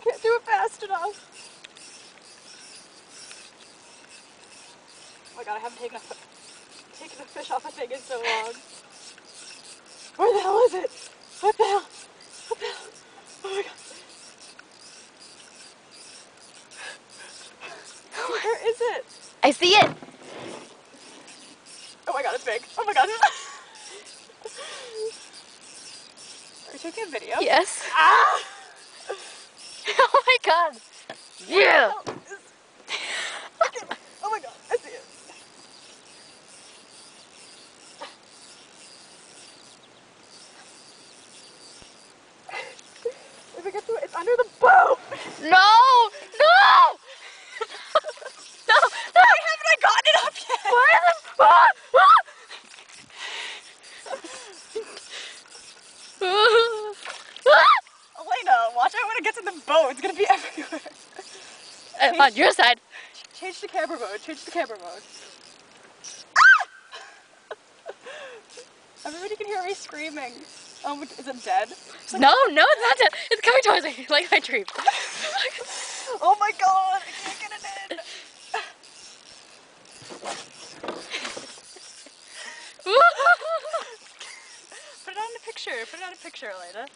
can't do it fast enough. Oh my god, I haven't taken a fish off a thing in so long. Where the hell is it? What the hell? What the hell? Oh my god. Where is it? I see it. Oh my god, it's big. Oh my god. Are you taking a video? Yes. Ah! Oh my god. Yeah. Okay. Oh my god, I see it. If it gets to it, it's under the boat! No! No! No! Why haven't I gotten it up yet? Where is it? Ah! Elena, watch out when it gets in the boat. It's gonna be everywhere. On your side. Change to camera mode. Change to camera mode. Everybody can hear me screaming. Is it dead? No, no, it's not dead. It's coming towards me, like my dream. Oh my god, I can't get it in. Put it on a picture. Put it on a picture, Elena.